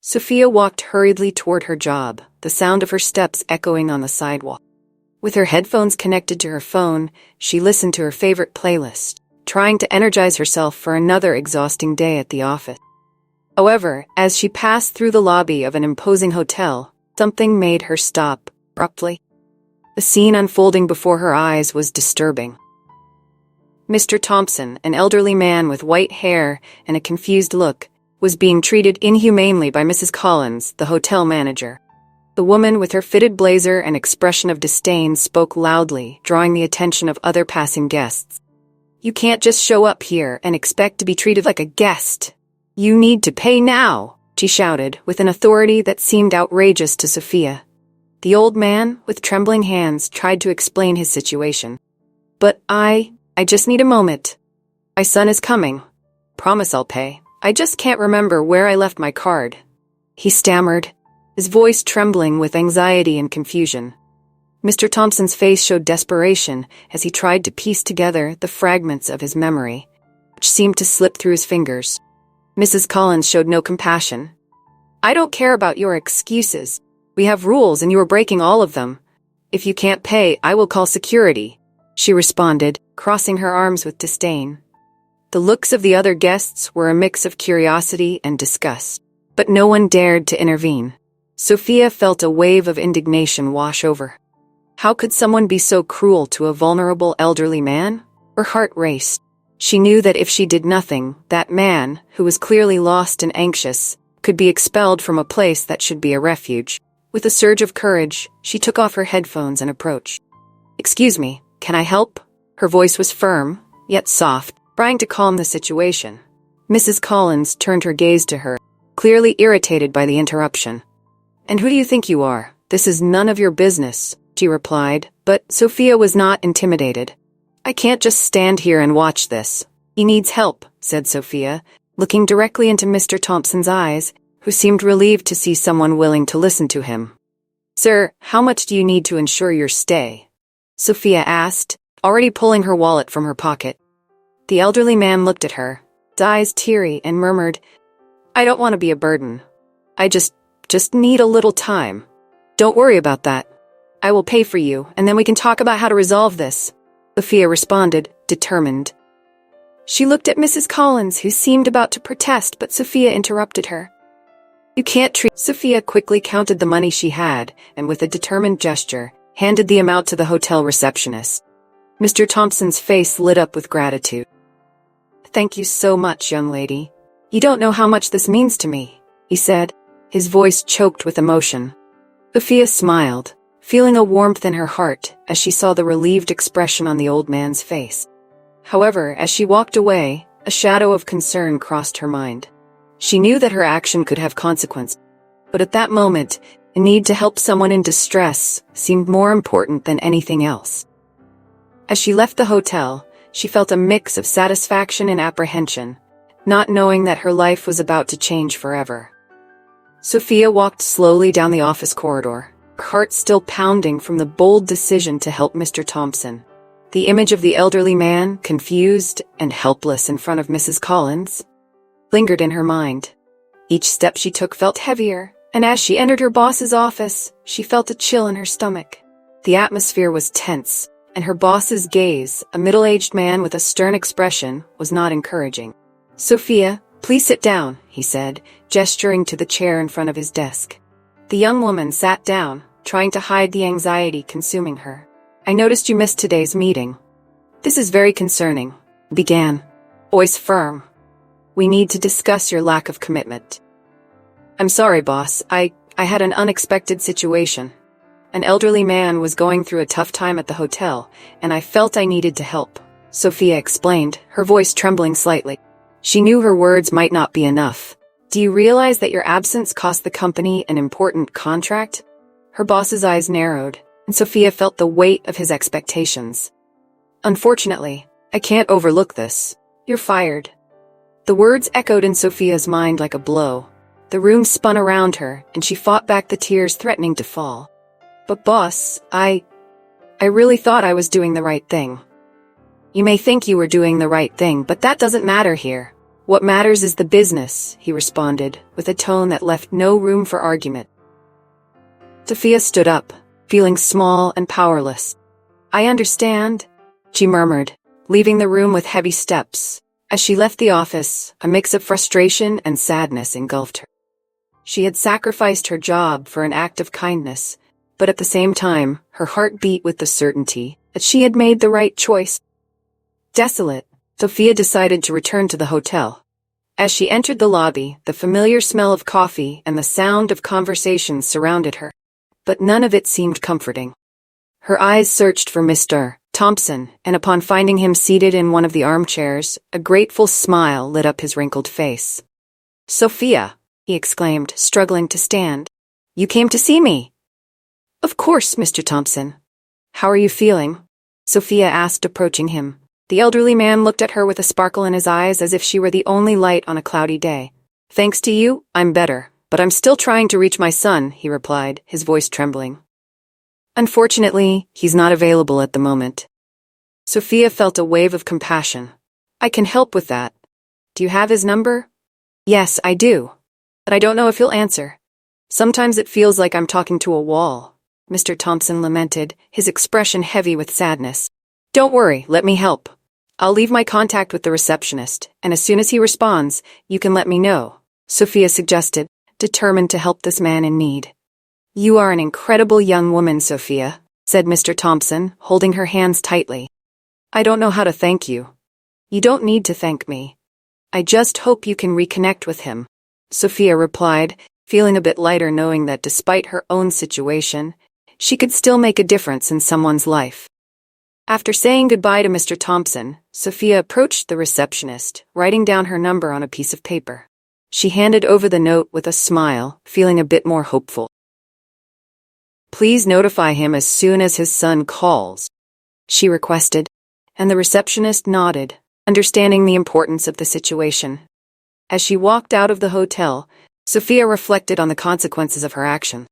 Sophia walked hurriedly toward her job, the sound of her steps echoing on the sidewalk. With her headphones connected to her phone, she listened to her favorite playlist, trying to energize herself for another exhausting day at the office. However, as she passed through the lobby of an imposing hotel, something made her stop abruptly. The scene unfolding before her eyes was disturbing. Mr. Thompson, an elderly man with white hair and a confused look, was being treated inhumanely by Mrs. Collins, the hotel manager. The woman with her fitted blazer and expression of disdain spoke loudly, drawing the attention of other passing guests. "You can't just show up here and expect to be treated like a guest. You need to pay now," she shouted, with an authority that seemed outrageous to Sophia. The old man, with trembling hands, tried to explain his situation. "But I just need a moment. My son is coming. Promise I'll pay. I just can't remember where I left my card," he stammered, his voice trembling with anxiety and confusion. Mr. Thompson's face showed desperation as he tried to piece together the fragments of his memory, which seemed to slip through his fingers. Mrs. Collins showed no compassion. "I don't care about your excuses. We have rules and you are breaking all of them. If you can't pay, I will call security," she responded, crossing her arms with disdain. The looks of the other guests were a mix of curiosity and disgust, but no one dared to intervene. Sophia felt a wave of indignation wash over her. How could someone be so cruel to a vulnerable elderly man? Her heart raced. She knew that if she did nothing, that man, who was clearly lost and anxious, could be expelled from a place that should be a refuge. With a surge of courage, she took off her headphones and approached. "Excuse me, can I help?" Her voice was firm, yet soft, trying to calm the situation. Mrs. Collins turned her gaze to her, clearly irritated by the interruption. "And who do you think you are? This is none of your business," she replied, but Sophia was not intimidated. "I can't just stand here and watch this. He needs help," said Sophia, looking directly into Mr. Thompson's eyes, who seemed relieved to see someone willing to listen to him. "Sir, how much do you need to ensure your stay?" Sophia asked, already pulling her wallet from her pocket. The elderly man looked at her, his eyes teary, and murmured, "I don't want to be a burden. I just need a little time." "Don't worry about that. I will pay for you, and then we can talk about how to resolve this," Sophia responded, determined. She looked at Mrs. Collins, who seemed about to protest, but Sophia interrupted her. "You can't treat—" Sophia quickly counted the money she had, and with a determined gesture, handed the amount to the hotel receptionist. Mr. Thompson's face lit up with gratitude. "Thank you so much, young lady. You don't know how much this means to me," he said, his voice choked with emotion. Sophia smiled, feeling a warmth in her heart as she saw the relieved expression on the old man's face. However, as she walked away, a shadow of concern crossed her mind. She knew that her action could have consequences, but at that moment, the need to help someone in distress seemed more important than anything else. As she left the hotel, she felt a mix of satisfaction and apprehension, not knowing that her life was about to change forever. Sophia walked slowly down the office corridor, her heart still pounding from the bold decision to help Mr. Thompson. The image of the elderly man, confused and helpless in front of Mrs. Collins, lingered in her mind. Each step she took felt heavier, and as she entered her boss's office, she felt a chill in her stomach. The atmosphere was tense, and her boss's gaze, a middle-aged man with a stern expression, was not encouraging. "Sophia, please sit down," he said, gesturing to the chair in front of his desk. The young woman sat down, trying to hide the anxiety consuming her. "I noticed you missed today's meeting. This is very concerning," began, voice firm. "We need to discuss your lack of commitment." "I'm sorry, boss. I had an unexpected situation. An elderly man was going through a tough time at the hotel, and I felt I needed to help," Sophia explained, her voice trembling slightly. She knew her words might not be enough. "Do you realize that your absence cost the company an important contract?" Her boss's eyes narrowed, and Sophia felt the weight of his expectations. "Unfortunately, I can't overlook this. You're fired." The words echoed in Sophia's mind like a blow. The room spun around her, and she fought back the tears threatening to fall. "But boss, I really thought I was doing the right thing." "You may think you were doing the right thing, but that doesn't matter here. What matters is the business, he responded, with a tone that left no room for argument. Sophia stood up, feeling small and powerless. I understand, she murmured, leaving the room with heavy steps. As she left the office, a mix of frustration and sadness engulfed her. She had sacrificed her job for an act of kindness, but at the same time, her heart beat with the certainty that she had made the right choice. Desolate, Sophia decided to return to the hotel. As she entered the lobby, the familiar smell of coffee and the sound of conversations surrounded her, but none of it seemed comforting. Her eyes searched for Mr. Thompson, and upon finding him seated in one of the armchairs, a grateful smile lit up his wrinkled face. Sophia, he exclaimed, struggling to stand. You came to see me? Of course, Mr. Thompson. How are you feeling? Sophia asked, approaching him. The elderly man looked at her with a sparkle in his eyes as if she were the only light on a cloudy day. Thanks to you, I'm better, but I'm still trying to reach my son, he replied, his voice trembling. Unfortunately, he's not available at the moment. Sophia felt a wave of compassion. I can help with that. Do you have his number? Yes, I do. But I don't know if he'll answer. Sometimes it feels like I'm talking to a wall, Mr. Thompson lamented, his expression heavy with sadness. Don't worry, let me help. I'll leave my contact with the receptionist, and as soon as he responds, you can let me know, Sophia suggested, determined to help this man in need. You are an incredible young woman, Sophia, said Mr. Thompson, holding her hands tightly. I don't know how to thank you. You don't need to thank me. I just hope you can reconnect with him, Sophia replied, feeling a bit lighter knowing that despite her own situation, she could still make a difference in someone's life. After saying goodbye to Mr. Thompson, Sophia approached the receptionist, writing down her number on a piece of paper. She handed over the note with a smile, feeling a bit more hopeful. Please notify him as soon as his son calls, she requested, and the receptionist nodded, understanding the importance of the situation. As she walked out of the hotel, Sophia reflected on the consequences of her action.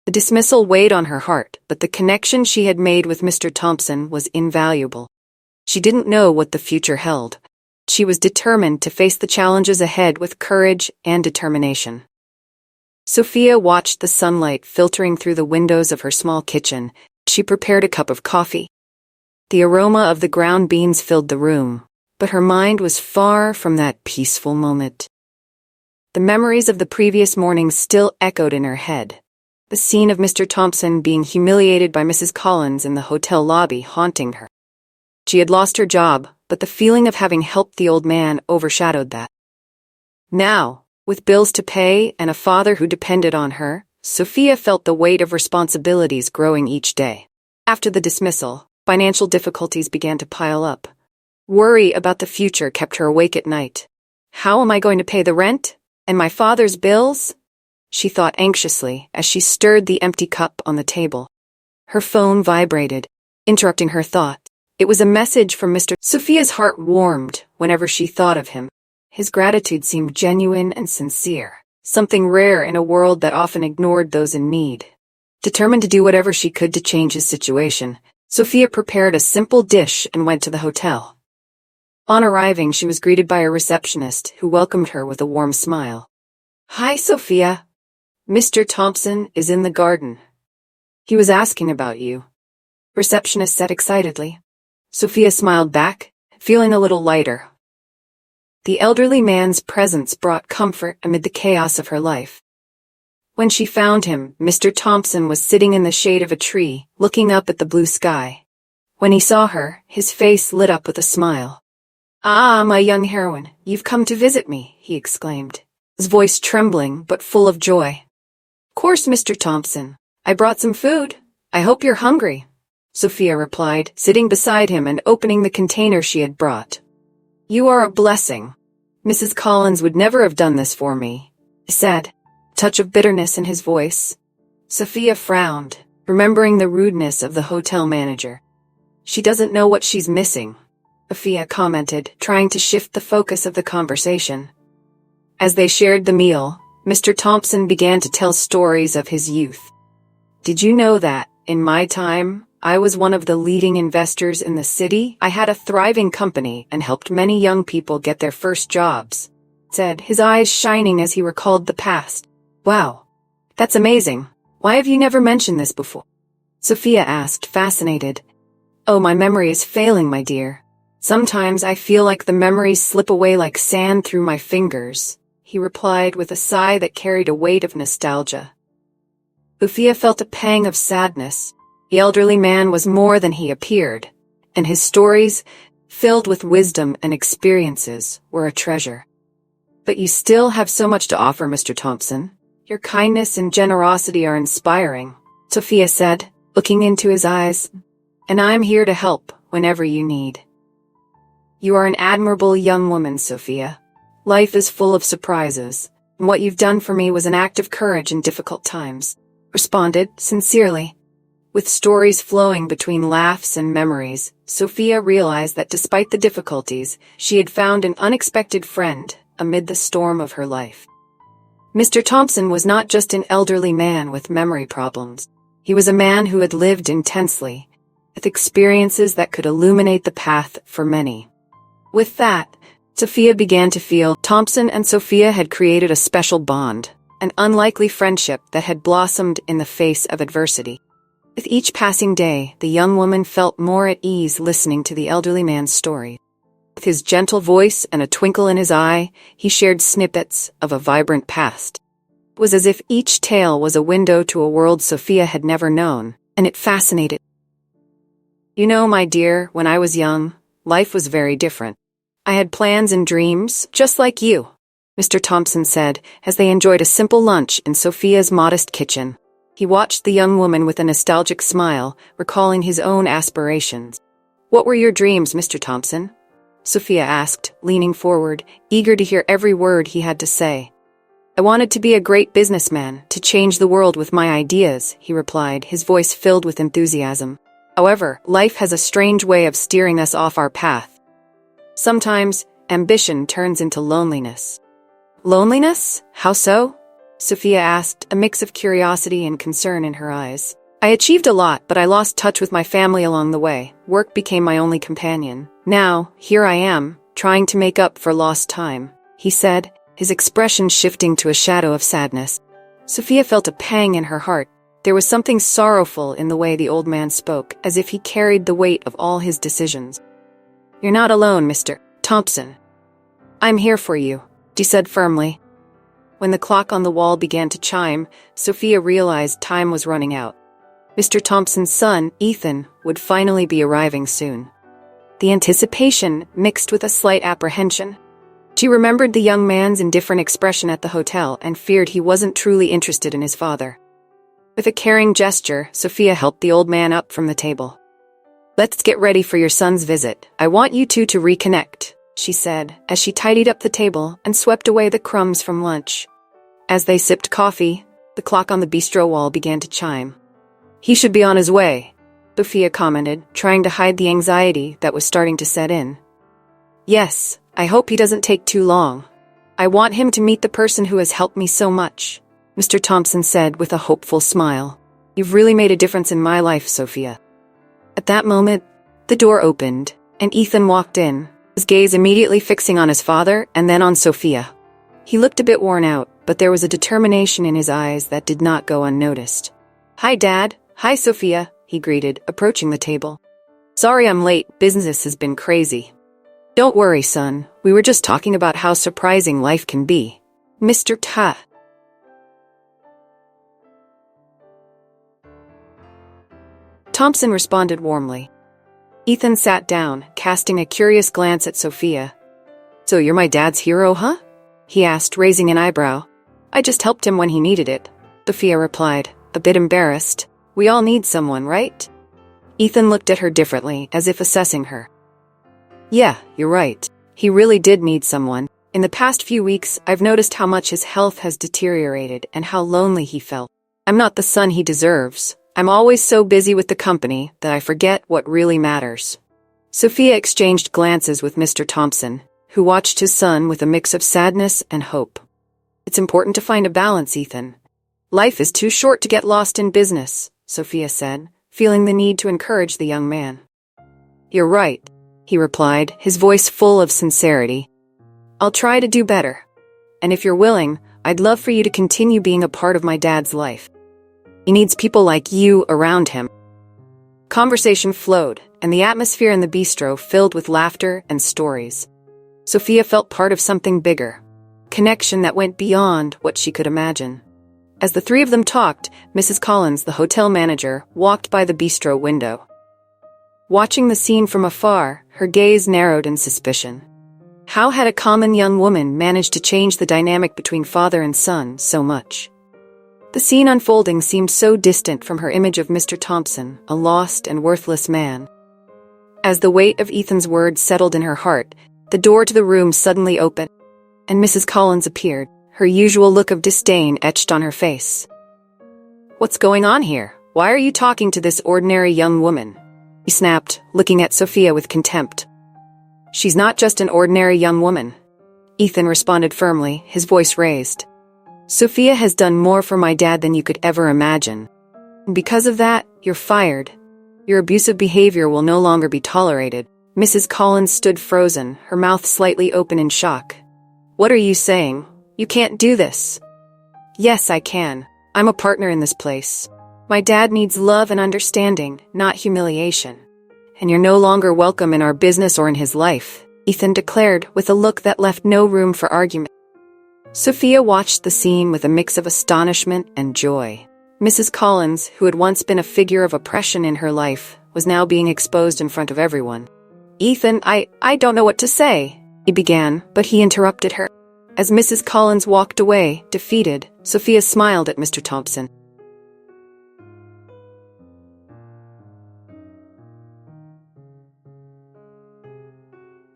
The dismissal weighed on her heart, but the connection she had made with Mr. Thompson was invaluable. She didn't know what the future held. She was determined to face the challenges ahead with courage and determination. Sophia watched the sunlight filtering through the windows of her small kitchen. She prepared a cup of coffee. The aroma of the ground beans filled the room, but her mind was far from that peaceful moment. The memories of the previous morning still echoed in her head. The scene of Mr. Thompson being humiliated by Mrs. Collins in the hotel lobby haunting her. She had lost her job, but the feeling of having helped the old man overshadowed that. Now, with bills to pay and a father who depended on her, Sophia felt the weight of responsibilities growing each day. After the dismissal, financial difficulties began to pile up. Worry about the future kept her awake at night. How am I going to pay the rent? And my father's bills? She thought anxiously as she stirred the empty cup on the table. Her phone vibrated, interrupting her thought. It was a message from Mr. Sophia's heart warmed whenever she thought of him. His gratitude seemed genuine and sincere, something rare in a world that often ignored those in need. Determined to do whatever she could to change his situation, Sophia prepared a simple dish and went to the hotel. On arriving, she was greeted by a receptionist who welcomed her with a warm smile. Hi, Sophia. Mr. Thompson is in the garden. He was asking about you, receptionist said excitedly. Sophia smiled back, feeling a little lighter. The elderly man's presence brought comfort amid the chaos of her life. When she found him, Mr. Thompson was sitting in the shade of a tree, looking up at the blue sky. When he saw her, his face lit up with a smile. Ah, my young heroine, you've come to visit me, he exclaimed, his voice trembling but full of joy. Of course, Mr. Thompson. I brought some food. I hope you're hungry, Sophia replied, sitting beside him and opening the container she had brought. You are a blessing. Mrs. Collins would never have done this for me, he said, a touch of bitterness in his voice. Sophia frowned, remembering the rudeness of the hotel manager. She doesn't know what she's missing, Sophia commented, trying to shift the focus of the conversation. As they shared the meal, Mr. Thompson began to tell stories of his youth. Did you know that, in my time, I was one of the leading investors in the city. I had a thriving company and helped many young people get their first jobs," said, his eyes shining as he recalled the past. "Wow, that's amazing. Why have you never mentioned this before?" Sophia asked, fascinated. "Oh, my memory is failing, my dear. Sometimes I feel like the memories slip away like sand through my fingers," he replied with a sigh that carried a weight of nostalgia. Sophia felt a pang of sadness. The elderly man was more than he appeared, and his stories, filled with wisdom and experiences, were a treasure. "But you still have so much to offer, Mr. Thompson. Your kindness and generosity are inspiring," Sophia said, looking into his eyes. "And I'm here to help whenever you need." "You are an admirable young woman, Sophia. Life is full of surprises, and what you've done for me was an act of courage in difficult times," responded sincerely. With stories flowing between laughs and memories, Sophia realized that despite the difficulties, she had found an unexpected friend amid the storm of her life. Mr. Thompson was not just an elderly man with memory problems. He was a man who had lived intensely, with experiences that could illuminate the path for many. With that, Sophia began to feel Thompson and Sophia had created a special bond, an unlikely friendship that had blossomed in the face of adversity. With each passing day, the young woman felt more at ease listening to the elderly man's story. With his gentle voice and a twinkle in his eye, he shared snippets of a vibrant past. It was as if each tale was a window to a world Sophia had never known, and it fascinated. "You know, my dear, when I was young, life was very different. I had plans and dreams, just like you," Mr. Thompson said, as they enjoyed a simple lunch in Sophia's modest kitchen. He watched the young woman with a nostalgic smile, recalling his own aspirations. "What were your dreams, Mr. Thompson?" Sophia asked, leaning forward, eager to hear every word he had to say. "I wanted to be a great businessman, to change the world with my ideas," he replied, his voice filled with enthusiasm. "However, life has a strange way of steering us off our path. Sometimes, ambition turns into loneliness." "Loneliness? How so?" Sophia asked, a mix of curiosity and concern in her eyes. "I achieved a lot, but I lost touch with my family along the way. Work became my only companion. Now, here I am, trying to make up for lost time," he said, his expression shifting to a shadow of sadness. Sophia felt a pang in her heart. There was something sorrowful in the way the old man spoke, as if he carried the weight of all his decisions. "You're not alone, Mr. Thompson. I'm here for you," she said firmly. When the clock on the wall began to chime, Sophia realized time was running out. Mr. Thompson's son, Ethan, would finally be arriving soon. The anticipation mixed with a slight apprehension. She remembered the young man's indifferent expression at the hotel and feared he wasn't truly interested in his father. With a caring gesture, Sophia helped the old man up from the table. "Let's get ready for your son's visit. I want you two to reconnect," she said, as she tidied up the table and swept away the crumbs from lunch. As they sipped coffee, the clock on the bistro wall began to chime. "He should be on his way," Sophia commented, trying to hide the anxiety that was starting to set in. "Yes, I hope he doesn't take too long. I want him to meet the person who has helped me so much," Mr. Thompson said with a hopeful smile. "You've really made a difference in my life, Sophia." At that moment, the door opened, and Ethan walked in, his gaze immediately fixing on his father and then on Sophia. He looked a bit worn out, but there was a determination in his eyes that did not go unnoticed. "Hi, Dad. Hi, Sophia," he greeted, approaching the table. "Sorry I'm late. Business has been crazy." "Don't worry, son. We were just talking about how surprising life can be, Mr. Ta." Thompson responded warmly. Ethan sat down, casting a curious glance at Sophia. "So you're my dad's hero, huh?" he asked, raising an eyebrow. "I just helped him when he needed it," Sophia replied, a bit embarrassed. "We all need someone, right?" Ethan looked at her differently, as if assessing her. "Yeah, you're right. He really did need someone. In the past few weeks, I've noticed how much his health has deteriorated and how lonely he felt. I'm not the son he deserves. I'm always so busy with the company that I forget what really matters." Sophia exchanged glances with Mr. Thompson, who watched his son with a mix of sadness and hope. "It's important to find a balance, Ethan. Life is too short to get lost in business," Sophia said, feeling the need to encourage the young man. "You're right," he replied, his voice full of sincerity. "I'll try to do better. And if you're willing, I'd love for you to continue being a part of my dad's life. He needs people like you around him." Conversation flowed, and the atmosphere in the bistro filled with laughter and stories. Sophia felt part of something bigger, connection that went beyond what she could imagine. As the three of them talked, Mrs. Collins, the hotel manager, walked by the bistro window. Watching the scene from afar, her gaze narrowed in suspicion. How had a common young woman managed to change the dynamic between father and son so much? The scene unfolding seemed so distant from her image of Mr. Thompson, a lost and worthless man. As the weight of Ethan's words settled in her heart, the door to the room suddenly opened, and Mrs. Collins appeared, her usual look of disdain etched on her face. "What's going on here? Why are you talking to this ordinary young woman?" he snapped, looking at Sophia with contempt. "She's not just an ordinary young woman," Ethan responded firmly, his voice raised. "Sophia has done more for my dad than you could ever imagine. And because of that, you're fired. Your abusive behavior will no longer be tolerated." Mrs. Collins stood frozen, her mouth slightly open in shock. "What are you saying? You can't do this." "Yes, I can. I'm a partner in this place. My dad needs love and understanding, not humiliation. And you're no longer welcome in our business or in his life," Ethan declared with a look that left no room for argument. Sophia watched the scene with a mix of astonishment and joy. Mrs. Collins, who had once been a figure of oppression in her life, was now being exposed in front of everyone. "Ethan, I don't know what to say," he began, but he interrupted her. As Mrs. Collins walked away, defeated, Sophia smiled at Mr. Thompson.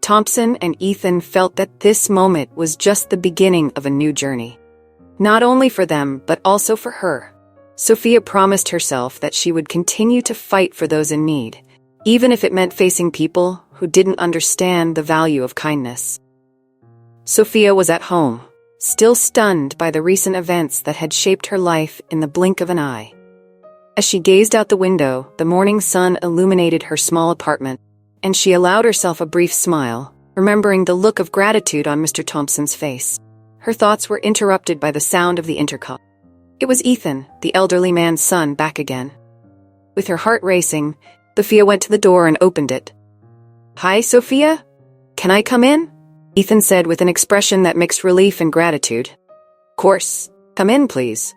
Thompson and Ethan felt that this moment was just the beginning of a new journey. Not only for them, but also for her. Sophia promised herself that she would continue to fight for those in need, even if it meant facing people who didn't understand the value of kindness. Sophia was at home, still stunned by the recent events that had shaped her life in the blink of an eye. As she gazed out the window, the morning sun illuminated her small apartment, and she allowed herself a brief smile, remembering the look of gratitude on Mr. Thompson's face. Her thoughts were interrupted by the sound of the intercom. It was Ethan, the elderly man's son, back again. With her heart racing, Sophia went to the door and opened it. "Hi, Sophia? Can I come in?" Ethan said with an expression that mixed relief and gratitude. "Course. Come in, please."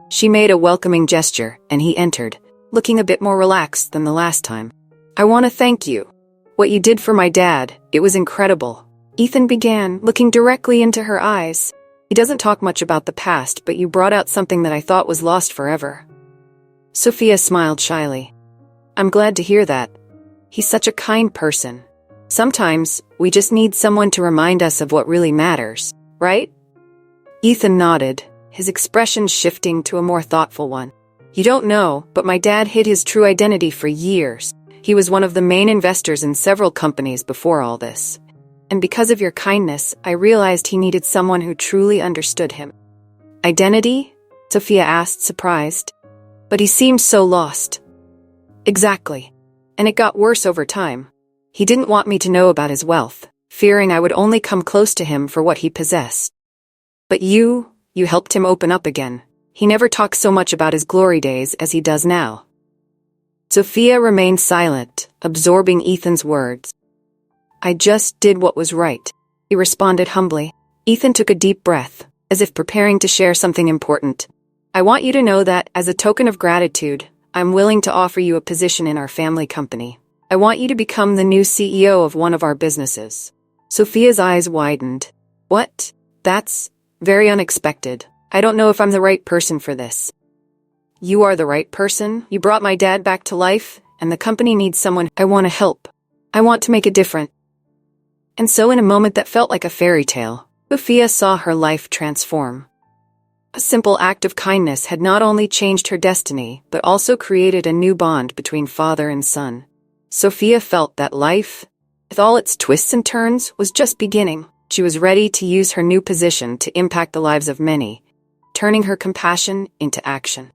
She made a welcoming gesture, and he entered, looking a bit more relaxed than the last time. "I want to thank you. What you did for my dad, it was incredible," Ethan began, looking directly into her eyes. "He doesn't talk much about the past, but you brought out something that I thought was lost forever." Sophia smiled shyly. "I'm glad to hear that. He's such a kind person. Sometimes, we just need someone to remind us of what really matters, right?" Ethan nodded, his expression shifting to a more thoughtful one. "You don't know, but my dad hid his true identity for years. He was one of the main investors in several companies before all this. And because of your kindness, I realized he needed someone who truly understood him." "Identity?" Sophia asked, surprised. "But he seemed so lost." "Exactly. And it got worse over time. He didn't want me to know about his wealth, fearing I would only come close to him for what he possessed. But you helped him open up again. He never talks so much about his glory days as he does now." Sophia remained silent, absorbing Ethan's words. "I just did what was right," he responded humbly. Ethan took a deep breath, as if preparing to share something important. "I want you to know that, as a token of gratitude, I'm willing to offer you a position in our family company. I want you to become the new CEO of one of our businesses." Sophia's eyes widened. "What? That's very unexpected. I don't know if I'm the right person for this." "You are the right person. You brought my dad back to life, and the company needs someone. I want to help. I want to make a difference." And so in a moment that felt like a fairy tale, Sophia saw her life transform. A simple act of kindness had not only changed her destiny, but also created a new bond between father and son. Sophia felt that life, with all its twists and turns, was just beginning. She was ready to use her new position to impact the lives of many, turning her compassion into action.